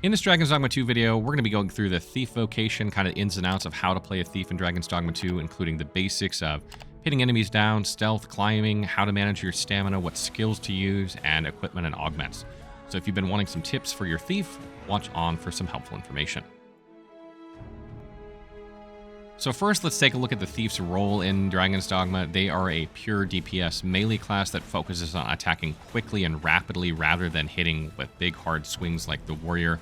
In this Dragon's Dogma 2 video, we're going to be going through the Thief Vocation, kind of ins and outs of how to play a Thief in Dragon's Dogma 2, including the basics of hitting enemies down, stealth, climbing, how to manage your stamina, what skills to use, and equipment and augments. So if you've been wanting some tips for your Thief, watch on for some helpful information. So first, let's take a look at the Thief's role in Dragon's Dogma. They are a pure DPS melee class that focuses on attacking quickly and rapidly rather than hitting with big hard swings like the Warrior.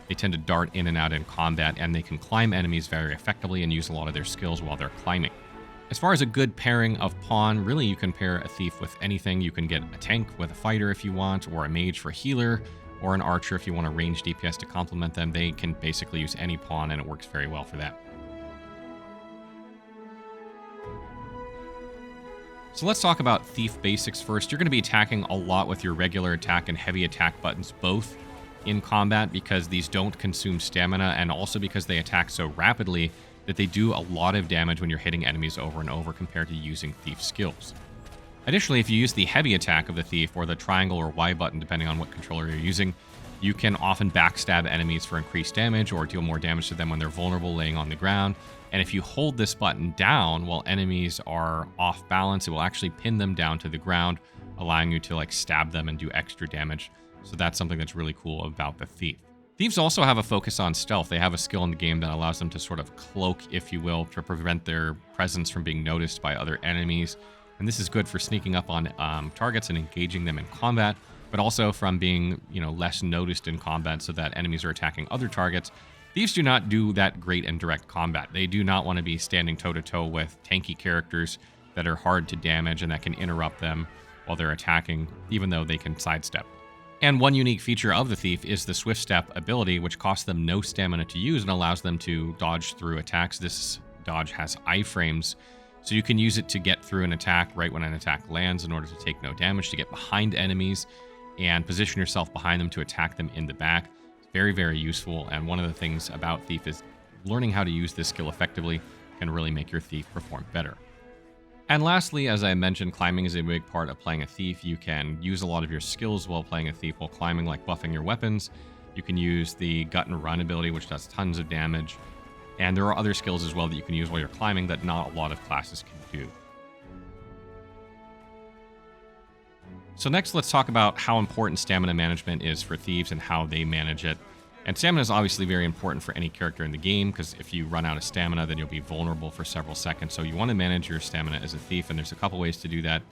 They tend to dart in and out in combat, and they can climb enemies very effectively and use a lot of their skills while they're climbing. As far as a good pairing of pawn, really you can pair a Thief with anything. You can get a tank with a fighter if you want, or a mage for healer, or an archer if you want a ranged DPS to complement them. They can basically use any pawn, and it works very well for that. So let's talk about Thief basics first. You're going to be attacking a lot with your regular attack and heavy attack buttons both in combat because these don't consume stamina, and also because they attack so rapidly that they do a lot of damage when you're hitting enemies over and over compared to using Thief skills. Additionally, if you use the heavy attack of the Thief, or the triangle or Y button depending on what controller you're using, you can often backstab enemies for increased damage or deal more damage to them when they're vulnerable laying on the ground. And if you hold this button down while enemies are off balance, it will actually pin them down to the ground, allowing you to stab them and do extra damage. So that's something that's really cool about the Thief. Thieves also have a focus on stealth. They have a skill in the game that allows them to sort of cloak, if you will, to prevent their presence from being noticed by other enemies. And this is good for sneaking up on targets and engaging them in combat, but also from being, less noticed in combat so that enemies are attacking other targets. Thieves do not do that great in direct combat. They do not want to be standing toe-to-toe with tanky characters that are hard to damage and that can interrupt them while they're attacking, even though they can sidestep. And one unique feature of the Thief is the Swift Step ability, which costs them no stamina to use and allows them to dodge through attacks. This dodge has iframes, so you can use it to get through an attack right when an attack lands in order to take no damage, to get behind enemies and position yourself behind them to attack them in the back. It's very, very useful, and one of the things about Thief is learning how to use this skill effectively can really make your Thief perform better. And lastly, as I mentioned, climbing is a big part of playing a Thief. You can use a lot of your skills while playing a Thief while climbing, like buffing your weapons. You can use the Gut and Run ability, which does tons of damage. And there are other skills as well that you can use while you're climbing that not a lot of classes can do. So next, let's talk about how important stamina management is for Thieves and how they manage it. And stamina is obviously very important for any character in the game, because if you run out of stamina, then you'll be vulnerable for several seconds. So you want to manage your stamina as a Thief, and there's a couple ways to do that.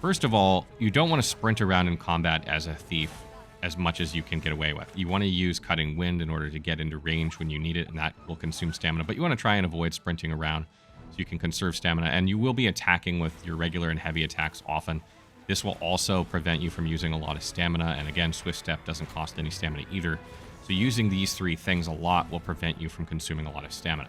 First of all, you don't want to sprint around in combat as a Thief as much as you can get away with. You want to use Cutting Wind in order to get into range when you need it, and that will consume stamina. But you want to try and avoid sprinting around so you can conserve stamina, and you will be attacking with your regular and heavy attacks often. This will also prevent you from using a lot of stamina, and again, Swift Step doesn't cost any stamina either. So using these three things a lot will prevent you from consuming a lot of stamina.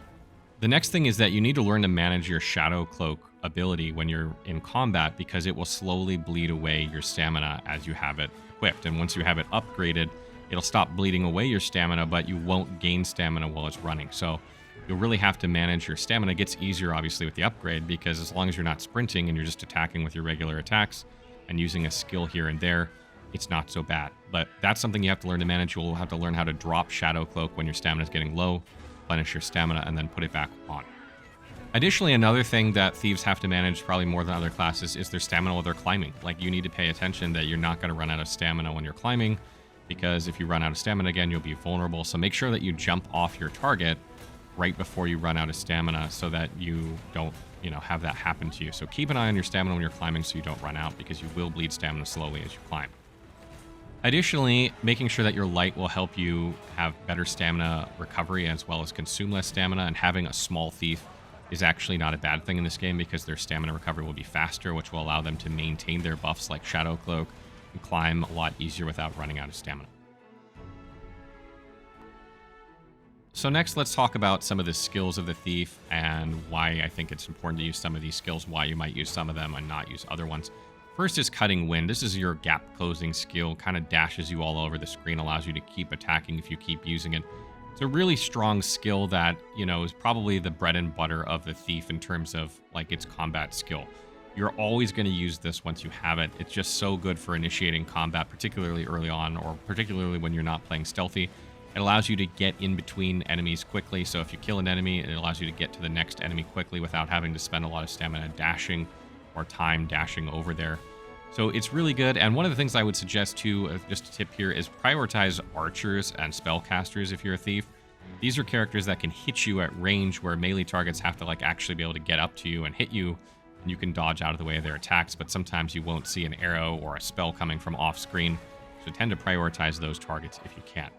The next thing is that you need to learn to manage your Shadow Cloak ability when you're in combat, because it will slowly bleed away your stamina as you have it equipped. And once you have it upgraded, it'll stop bleeding away your stamina, but you won't gain stamina while it's running. So you'll really have to manage your stamina. It gets easier, obviously, with the upgrade, because as long as you're not sprinting and you're just attacking with your regular attacks and using a skill here and there, it's not so bad. But that's something you have to learn to manage. You'll have to learn how to drop Shadow Cloak when your stamina is getting low, replenish your stamina, and then put it back on. Additionally, another thing that Thieves have to manage, probably more than other classes, is their stamina while they're climbing. You need to pay attention that you're not going to run out of stamina when you're climbing, because if you run out of stamina again, you'll be vulnerable. So make sure that you jump off your target right before you run out of stamina so that you don't have that happen to you. So keep an eye on your stamina when you're climbing so you don't run out, because you will bleed stamina slowly as you climb. Additionally, making sure that your light will help you have better stamina recovery as well as consume less stamina, and having a small Thief is actually not a bad thing in this game, because their stamina recovery will be faster, which will allow them to maintain their buffs like Shadow Cloak and climb a lot easier without running out of stamina. So next, let's talk about some of the skills of the Thief and why I think it's important to use some of these skills, why you might use some of them and not use other ones. First is Cutting Wind. This is your gap closing skill, kind of dashes you all over the screen, allows you to keep attacking if you keep using it. It's a really strong skill that, is probably the bread and butter of the Thief in terms of its combat skill. You're always going to use this once you have it. It's just so good for initiating combat, particularly early on, or particularly when you're not playing stealthy. It allows you to get in between enemies quickly. So if you kill an enemy, it allows you to get to the next enemy quickly without having to spend a lot of stamina dashing or time dashing over there. So it's really good. And one of the things I would suggest too, just a tip here, is prioritize archers and spellcasters if you're a thief. These are characters that can hit you at range where melee targets have to like actually be able to get up to you and hit you. And you can dodge out of the way of their attacks, but sometimes you won't see an arrow or a spell coming from off screen. So tend to prioritize those targets if you can.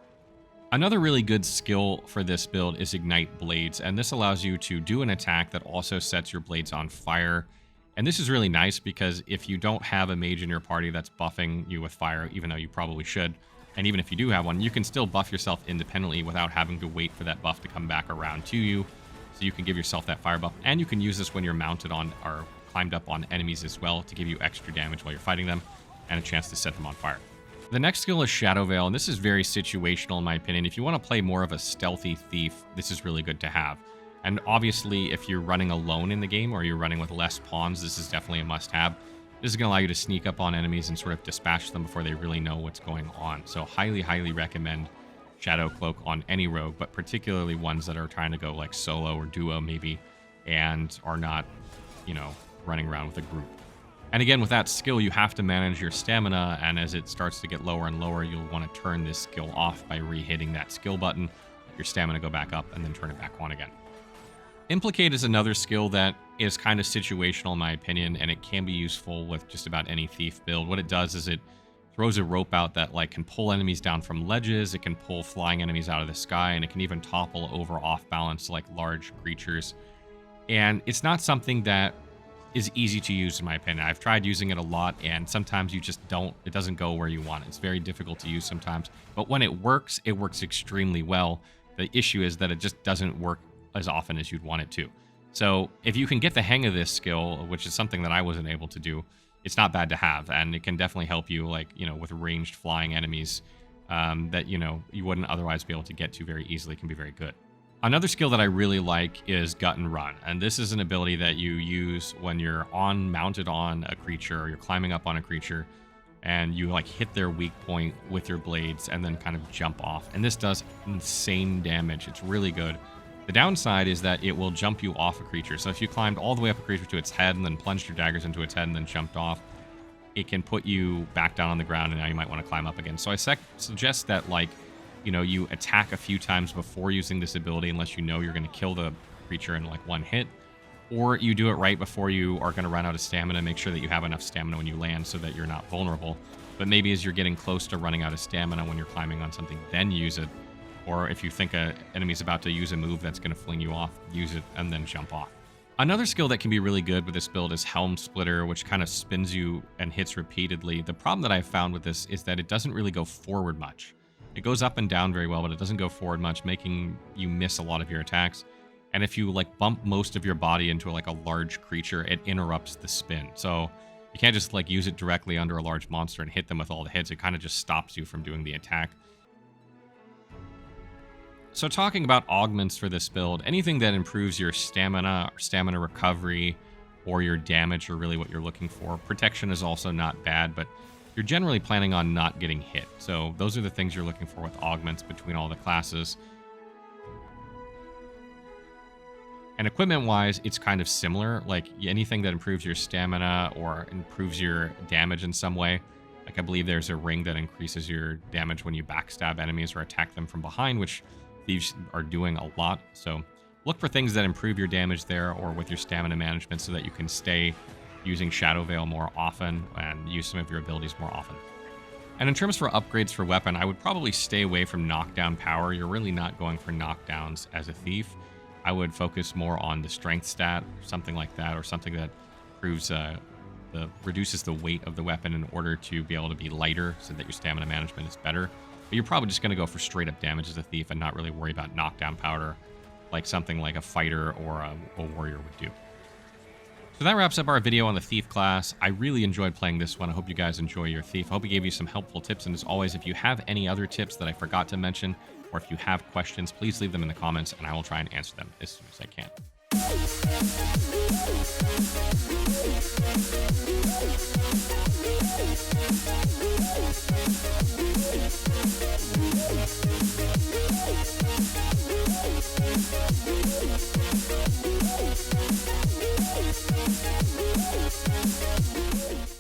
Another really good skill for this build is Ignite Blades, and this allows you to do an attack that also sets your blades on fire. And this is really nice because if you don't have a mage in your party that's buffing you with fire, even though you probably should, and even if you do have one, you can still buff yourself independently without having to wait for that buff to come back around to you. So you can give yourself that fire buff, and you can use this when you're mounted on or climbed up on enemies as well to give you extra damage while you're fighting them and a chance to set them on fire. The next skill is Shadow Veil, and this is very situational in my opinion. If you want to play more of a stealthy thief, this is really good to have. And obviously, if you're running alone in the game or you're running with less pawns, this is definitely a must-have. This is going to allow you to sneak up on enemies and sort of dispatch them before they really know what's going on. So highly, highly recommend Shadow Cloak on any rogue, but particularly ones that are trying to go like solo or duo maybe, and are not, you know, running around with a group. And again, with that skill, you have to manage your stamina, and as it starts to get lower and lower, you'll want to turn this skill off by re-hitting that skill button, let your stamina go back up, and then turn it back on again. Implicate is another skill that is kind of situational in my opinion, and it can be useful with just about any thief build. What it does is it throws a rope out that like can pull enemies down from ledges, it can pull flying enemies out of the sky, and it can even topple over off balance like large creatures. And it's not something that is easy to use in my opinion. I've tried using it a lot, and sometimes you just it doesn't go where you want it. It's very difficult to use sometimes, but when it works extremely well. The issue is that it just doesn't work as often as you'd want it to. So if you can get the hang of this skill, which is something that I wasn't able to do, it's not bad to have, and it can definitely help you, like, you know, with ranged flying enemies that, you know, you wouldn't otherwise be able to get to very easily. Can be very good. Another skill that I really like is Gut and Run, and this is an ability that you use when you're mounted on a creature, or you're climbing up on a creature, and you like hit their weak point with your blades and then kind of jump off. And this does insane damage. It's really good. The downside is that it will jump you off a creature. So if you climbed all the way up a creature to its head and then plunged your daggers into its head and then jumped off, it can put you back down on the ground, and now you might want to climb up again. So I suggest that, like, you know, you attack a few times before using this ability, unless you know you're going to kill the creature in like one hit, or you do it right before you are going to run out of stamina. Make sure that you have enough stamina when you land so that you're not vulnerable. But maybe as you're getting close to running out of stamina when you're climbing on something, then use it. Or if you think an enemy's about to use a move that's going to fling you off, use it and then jump off. Another skill that can be really good with this build is Helm Splitter, which kind of spins you and hits repeatedly. The problem that I've found with this is that it doesn't really go forward much. It goes up and down very well, but it doesn't go forward much, making you miss a lot of your attacks. And if you like bump most of your body into like a large creature, it interrupts the spin. So you can't just like use it directly under a large monster and hit them with all the hits. It kind of just stops you from doing the attack. So talking about augments for this build, anything that improves your stamina, or stamina recovery, or your damage are really what you're looking for. Protection is also not bad, but you're generally planning on not getting hit. So those are the things you're looking for with augments between all the classes. And equipment-wise, it's kind of similar. Like anything that improves your stamina or improves your damage in some way. Like I believe there's a ring that increases your damage when you backstab enemies or attack them from behind, which thieves are doing a lot. So look for things that improve your damage there, or with your stamina management, so that you can stay using Shadow Veil more often and use some of your abilities more often. And in terms for upgrades for weapon, I would probably stay away from knockdown power. You're really not going for knockdowns as a thief. I would focus more on the strength stat, something like that, or something that proves reduces the weight of the weapon in order to be able to be lighter, so that your stamina management is better. But you're probably just going to go for straight up damage as a thief and not really worry about knockdown power like something like a fighter or a warrior would do. So that wraps up our video on the Thief class. I really enjoyed playing this one. I hope you guys enjoy your Thief. I hope it gave you some helpful tips. And as always, if you have any other tips that I forgot to mention, or if you have questions, please leave them in the comments and I will try and answer them as soon as I can.